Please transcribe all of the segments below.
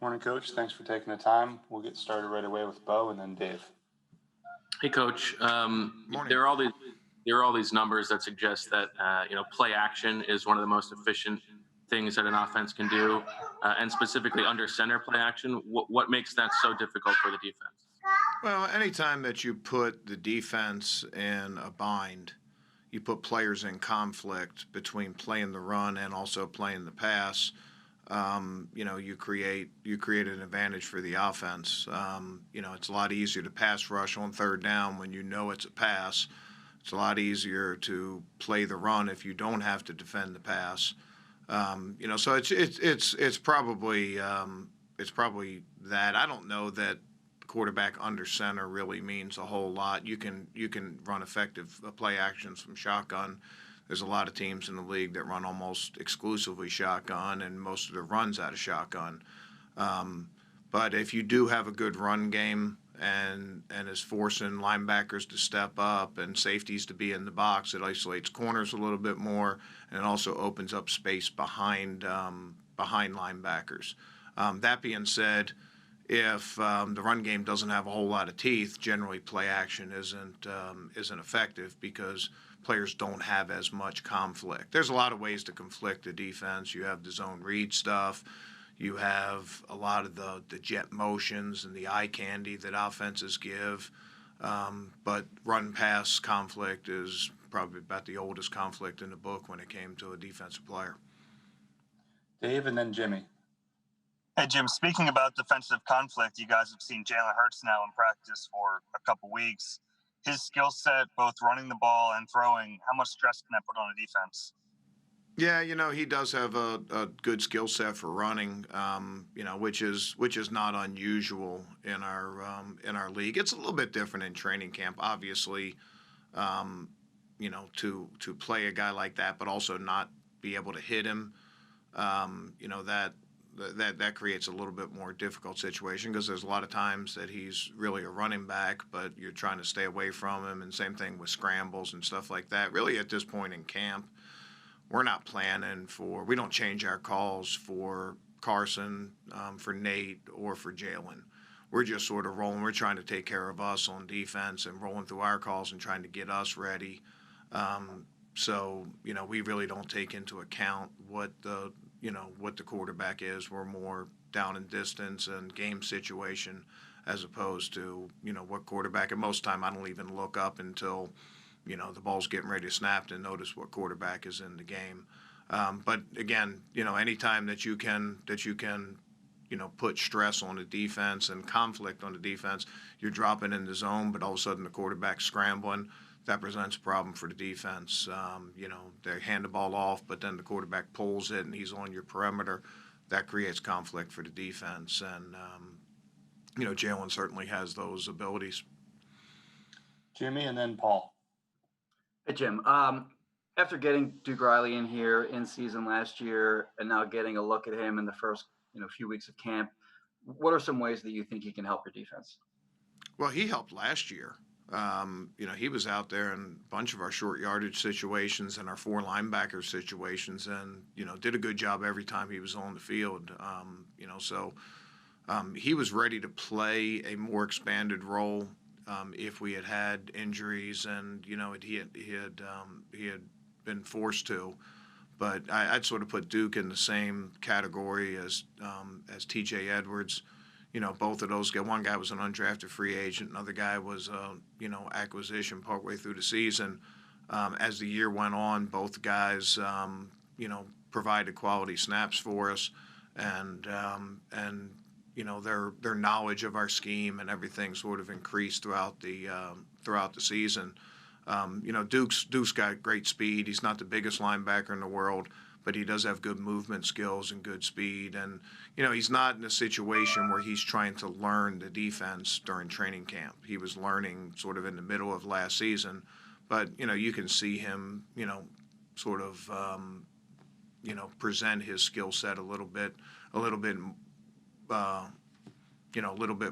Morning, Coach. Thanks for taking the time. We'll get started right away with Bo and then Dave. Hey, Coach. Morning. There are all these numbers that suggest that play action is one of the most efficient things that an offense can do, and specifically under center play action. What makes that so difficult for the defense? Well, anytime that you put the defense in a bind, you put players in conflict between playing the run and also playing the pass. You create an advantage for the offense. It's a lot easier to pass rush on third down when you know it's a pass. It's a lot easier to play the run if you don't have to defend the pass. So it's probably that. I don't know that quarterback under center really means a whole lot. You can run effective play actions from shotgun. There's a lot of teams in the league that run almost exclusively shotgun, and most of the runs out of shotgun. But if you do have a good run game and is forcing linebackers to step up and safeties to be in the box, it isolates corners a little bit more, and it also opens up space behind linebackers. That being said, if the run game doesn't have a whole lot of teeth, generally play action isn't effective because players don't have as much conflict. There's a lot of ways to conflict the defense. You have the zone read stuff. You have a lot of the jet motions and the eye candy that offenses give. But run-pass conflict is probably about the oldest conflict in the book when it came to a defensive player. Dave and then Jimmy. Hey, Jim, speaking about defensive conflict, you guys have seen Jalen Hurts now in practice for a couple weeks. His skill set, both running the ball and throwing, how much stress can that put on a defense? Yeah, he does have a good skill set for running, which is not unusual in our league. It's a little bit different in training camp, obviously, to play a guy like that, but also not be able to hit him. That creates a little bit more difficult situation because there's a lot of times that he's really a running back, but you're trying to stay away from him, and same thing with scrambles and stuff like that. Really, at this point in camp, we're not planning we don't change our calls for Carson, for Nate, or for Jalen. We're just sort of rolling. We're trying to take care of us on defense and rolling through our calls and trying to get us ready. We really don't take into account what the quarterback is. We're more down in distance and game situation as opposed to, what quarterback. And most of the time I don't even look up until, the ball's getting ready to snap to notice what quarterback is in the game. But again, anytime that you can, put stress on the defense and conflict on the defense, you're dropping in the zone, but all of a sudden the quarterback's scrambling. That presents a problem for the defense. They hand the ball off, but then the quarterback pulls it and he's on your perimeter. That creates conflict for the defense. And, Jalen certainly has those abilities. Jimmy and then Paul. Hey, Jim. After getting Duke Riley in here in season last year and now getting a look at him in the first few weeks of camp, what are some ways that you think he can help your defense? Well, he helped last year. He was out there in a bunch of our short yardage situations and our 4 linebacker situations and, did a good job every time he was on the field. He was ready to play a more expanded role if we had injuries and, he had been forced to. But I'd sort of put Duke in the same category as T.J. Edwards. Both of those guys. One guy was an undrafted free agent. Another guy was, acquisition partway through the season. As the year went on, both guys, provided quality snaps for us, and their knowledge of our scheme and everything sort of increased throughout the season. Duke's got great speed. He's not the biggest linebacker in the world, but he does have good movement skills and good speed. And, he's not in a situation where he's trying to learn the defense during training camp. He was learning sort of in the middle of last season. But, you can see him, sort of, present his skill set a little bit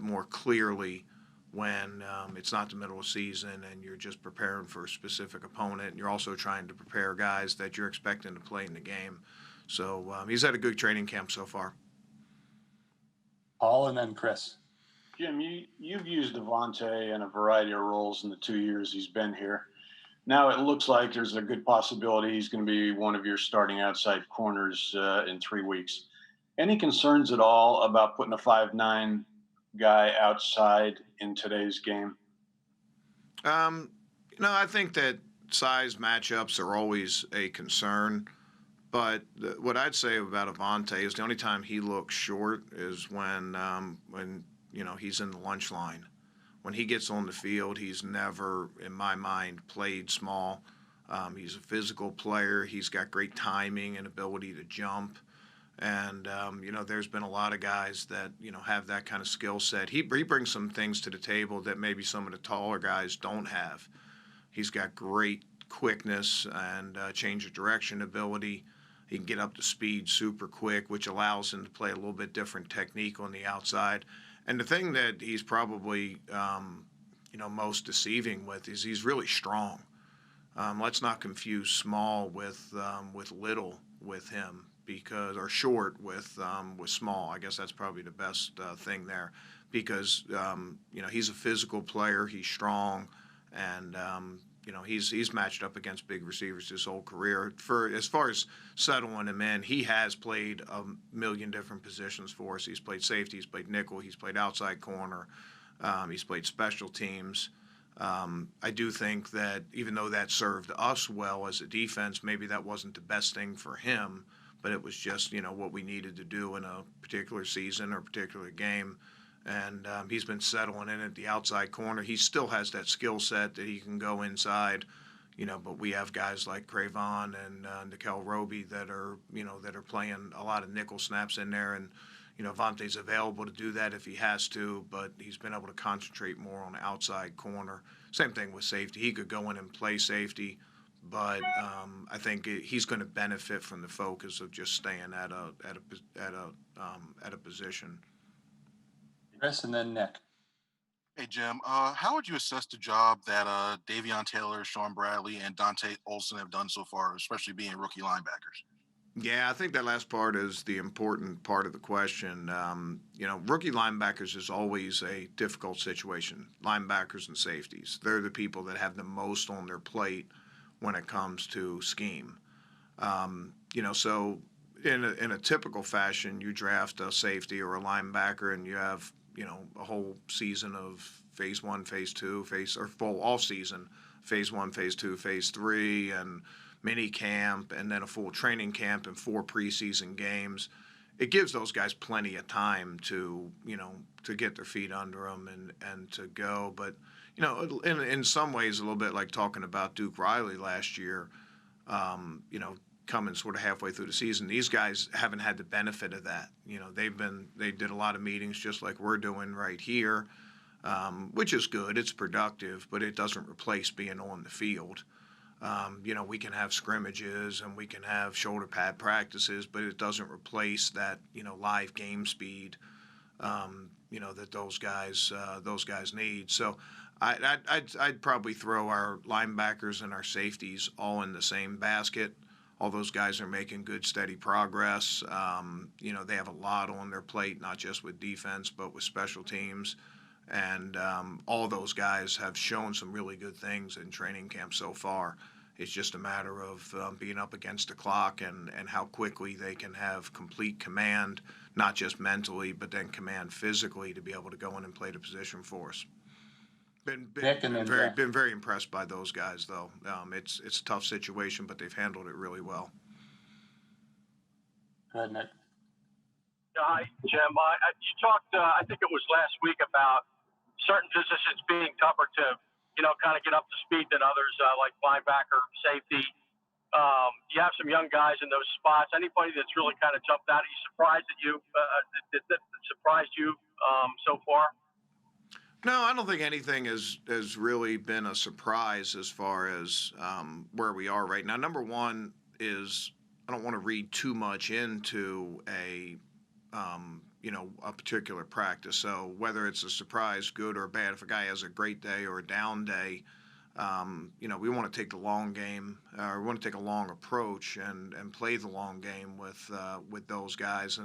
more clearly when it's not the middle of the season and you're just preparing for a specific opponent, and you're also trying to prepare guys that you're expecting to play in the game. So he's had a good training camp so far. Paul, and then Chris. Jim, you've used Avonte in a variety of roles in the 2 years he's been here. Now it looks like there's a good possibility he's going to be one of your starting outside corners in 3 weeks. Any concerns at all about putting a 5'9" guy outside in today's game? I think that size matchups are always a concern. But what I'd say about Avonte is the only time he looks short is when he's in the lunch line. When he gets on the field, he's never, in my mind, played small. He's a physical player. He's got great timing and ability to jump. And, there's been a lot of guys that, have that kind of skill set. He brings some things to the table that maybe some of the taller guys don't have. He's got great quickness and change of direction ability. He can get up to speed super quick, which allows him to play a little bit different technique on the outside. And the thing that he's probably, most deceiving with is he's really strong. Let's not confuse small with little with him, or short with small. I guess that's probably the best thing there, because he's a physical player. He's strong, and he's matched up against big receivers his whole career. As far as settling him in, he has played a million different positions for us. He's played safety, he's played nickel, he's played outside corner, he's played special teams. I do think that even though that served us well as a defense, maybe that wasn't the best thing for him, but it was just what we needed to do in a particular season or particular game. And he's been settling in at the outside corner. He still has that skill set that he can go inside, but we have guys like Cravon and Nikel Roby that are playing a lot of nickel snaps in there. And, Avonte's available to do that if he has to, but he's been able to concentrate more on the outside corner. Same thing with safety. He could go in and play safety, but I think he's going to benefit from the focus of just staying at a position. Chris, and then Nick. Hey, Jim. How would you assess the job that Davion Taylor, Shaun Bradley, and Dante Olson have done so far, especially being rookie linebackers? Yeah, I think that last part is the important part of the question. Rookie linebackers is always a difficult situation. Linebackers and safeties, they're the people that have the most on their plate when it comes to scheme. So in a typical fashion, you draft a safety or a linebacker, and you have a whole season of phase 1, phase 2, or full off season, phase 1, phase 2, phase 3, and mini camp, and then a full training camp and 4 preseason games. It gives those guys plenty of time to get their feet under them and to go. But, in some ways, a little bit like talking about Duke Riley last year, coming sort of halfway through the season, these guys haven't had the benefit of that. They did a lot of meetings just like we're doing right here, which is good. It's productive, but it doesn't replace being on the field. We can have scrimmages and we can have shoulder pad practices, but it doesn't replace that, live game speed, that those guys need. So I'd probably throw our linebackers and our safeties all in the same basket. All those guys are making good, steady progress. They have a lot on their plate, not just with defense, but with special teams. And all those guys have shown some really good things in training camp so far. It's just a matter of being up against the clock and how quickly they can have complete command, not just mentally, but then command physically to be able to go in and play the position for us. Been very impressed by those guys, though. It's a tough situation, but they've handled it really well. Go ahead, Nick. Hi, Jim. You talked, I think it was last week, about certain positions being tougher to, kind of get up to speed than others, like linebacker, safety. You have some young guys in those spots. Anybody that's really kind of jumped out at you, surprised at you, that surprised you so far? No, I don't think anything has really been a surprise as far as where we are right now. Number one is I don't want to read too much into a particular practice. So whether it's a surprise, good or bad, if a guy has a great day or a down day, we want to take the long game. We want to take a long approach and play the long game with those guys.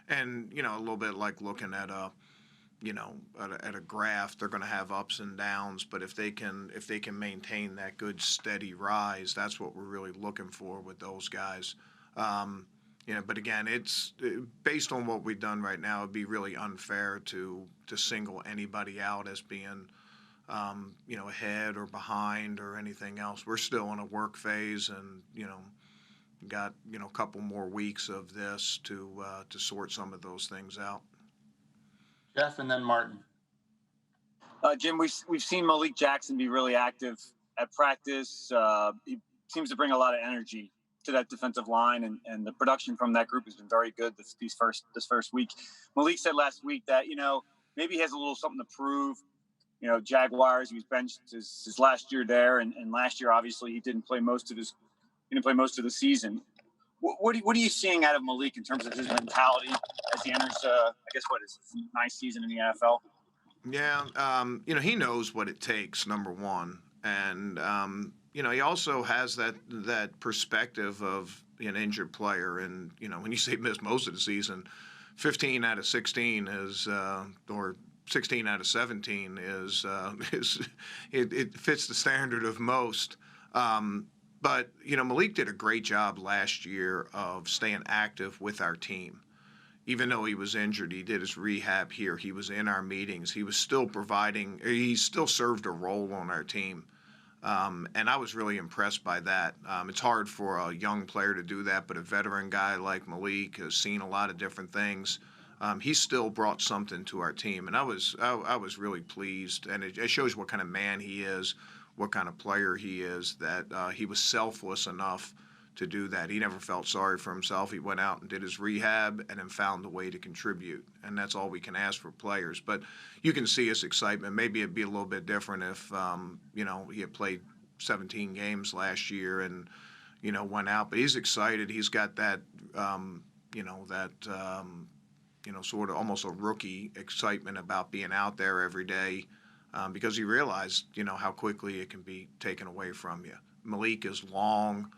And, a little bit like looking at at a graph, they're going to have ups and downs, but if they can maintain that good steady rise, that's what we're really looking for with those guys. But again, it's based on what we've done right now. It'd be really unfair to single anybody out as being ahead or behind or anything else. We're still in a work phase, and got a couple more weeks of this to sort some of those things out. Jeff, and then Martin. Jim, we've seen Malik Jackson be really active at practice. He seems to bring a lot of energy to that defensive line, and the production from that group has been very good this first week. Malik said last week that maybe he has a little something to prove. Jaguars, he was benched his last year there, and last year obviously he didn't play most of the season. What are you seeing out of Malik in terms of his mentality as he enters, his ninth season in the NFL? Yeah, he knows what it takes, number one, and he also has that perspective of an injured player, and when you say miss most of the season, 15 out of 16 is or 16 out of 17 is it fits the standard of most. But Malik did a great job last year of staying active with our team. Even though he was injured, he did his rehab here. He was in our meetings. He was still he still served a role on our team. And I was really impressed by that. It's hard for a young player to do that, but a veteran guy like Malik has seen a lot of different things. He still brought something to our team, and I was really pleased. And it shows what kind of man he is, what kind of player he is, that he was selfless enough to do that. He never felt sorry for himself. He went out and did his rehab and then found a way to contribute. And that's all we can ask for players. But you can see his excitement. Maybe it'd be a little bit different if, he had played 17 games last year and, went out. But he's excited. He's got that, sort of almost a rookie excitement about being out there every day. Because he realized, how quickly it can be taken away from you. Malik is long.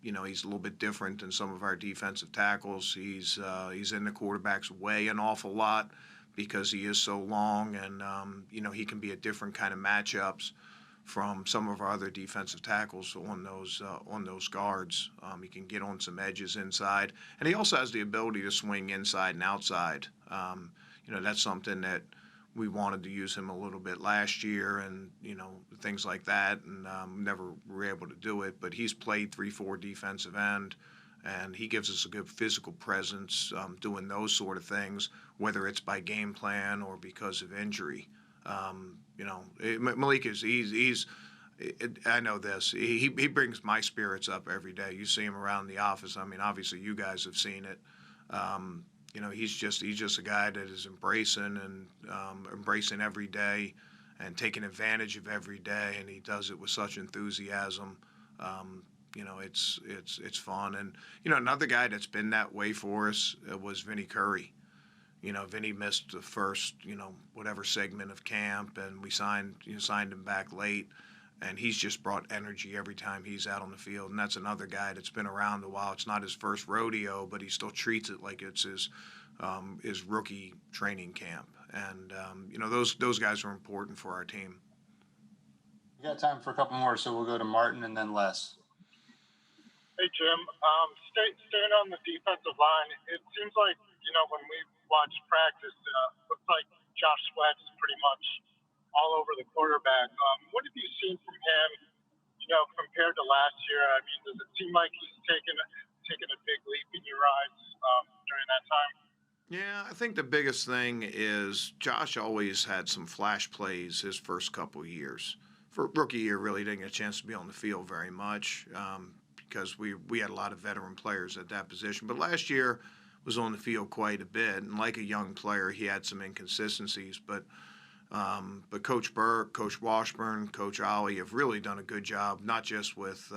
He's a little bit different than some of our defensive tackles. He's in the quarterback's way an awful lot because he is so long, and he can be a different kind of matchups from some of our other defensive tackles on those guards. He can get on some edges inside, and he also has the ability to swing inside and outside. That's something that we wanted to use him a little bit last year, and things like that, and never were able to do it. But he's played 3-4 defensive end, and he gives us a good physical presence doing those sort of things, whether it's by game plan or because of injury. Malik is I know this. He brings my spirits up every day. You see him around the office. I mean, obviously you guys have seen it. He's just a guy that is embracing every day and taking advantage of every day, and he does it with such enthusiasm. It's fun. And another guy that's been that way for us was Vinny Curry. Vinny missed the first whatever segment of camp, and we signed him back late, and he's just brought energy every time he's out on the field. And that's another guy that's been around a while. It's not his first rodeo, but he still treats it like it's his rookie training camp. And those guys are important for our team. We got time for a couple more, so we'll go to Martin and then Les. Hey, Jim. Staying on the defensive line, it seems like, when we watch practice, looks like Josh Sweat is pretty much all over the quarterback. What have you seen from him, compared to last year? I mean, does it seem like he's taken a big leap in your eyes during that time? Yeah, I think the biggest thing is Josh always had some flash plays his first couple years. For rookie year, really didn't get a chance to be on the field very much because we had a lot of veteran players at that position. But last year was on the field quite a bit, and like a young player, he had some inconsistencies. But Coach Burke, Coach Washburn, Coach Ollie have really done a good job, not just with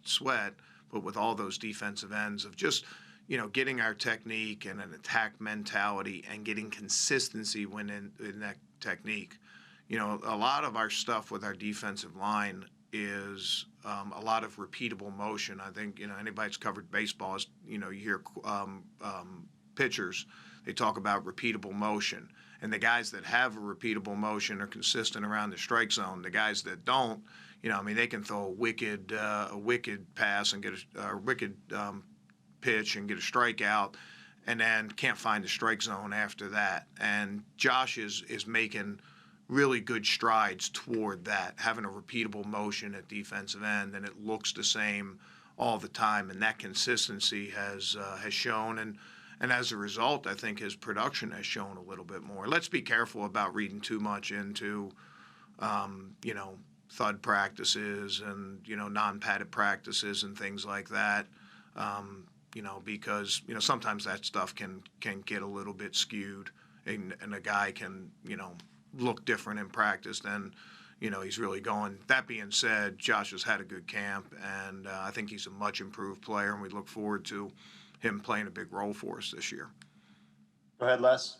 Sweat, but with all those defensive ends of just getting our technique and an attack mentality and getting consistency when in that technique. A lot of our stuff with our defensive line is a lot of repeatable motion. I think, anybody that's covered baseball is, you hear pitchers, they talk about repeatable motion. And the guys that have a repeatable motion are consistent around the strike zone. The guys that don't, they can throw a wicked pass and get a wicked pitch and get a strikeout, and then can't find the strike zone after that. And Josh is making really good strides toward that, having a repeatable motion at defensive end, and it looks the same all the time. And that consistency has shown, and as a result, I think his production has shown a little bit more. Let's be careful about reading too much into, thud practices and, non-padded practices and things like that, because, sometimes that stuff can get a little bit skewed, and a guy can, look different in practice than, he's really going. That being said, Josh has had a good camp, and I think he's a much improved player, and we look forward to him playing a big role for us this year. Go ahead, Les.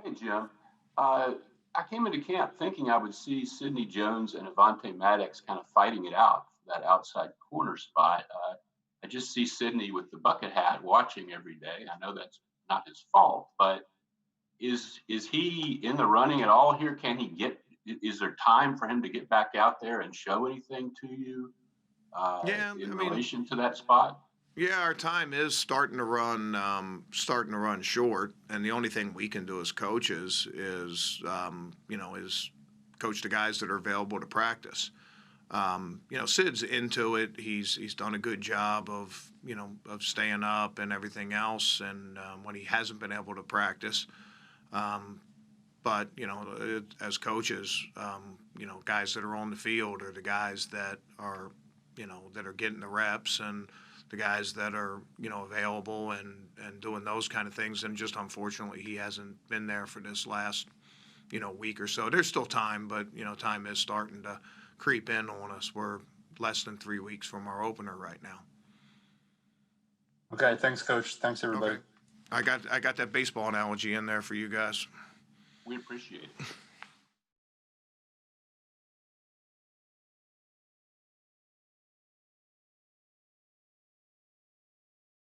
Hey, Jim. I came into camp thinking I would see Sidney Jones and Avonte Maddox kind of fighting it out for that outside corner spot. I just see Sidney with the bucket hat watching every day. I know that's not his fault, but is he in the running at all here? Is there time for him to get back out there and show anything to you in relation to that spot? Yeah, our time is starting to run short, and the only thing we can do as coaches is coach the guys that are available to practice. Sid's into it. He's done a good job of staying up and everything else, and when he hasn't been able to practice, but as coaches, guys that are on the field are the guys that are getting the reps, and the guys that are, available and doing those kind of things. And just unfortunately, he hasn't been there for this last, week or so. There's still time, but, time is starting to creep in on us. We're less than 3 weeks from our opener right now. Okay. Thanks, Coach. Thanks, everybody. Okay. I got that baseball analogy in there for you guys. We appreciate it.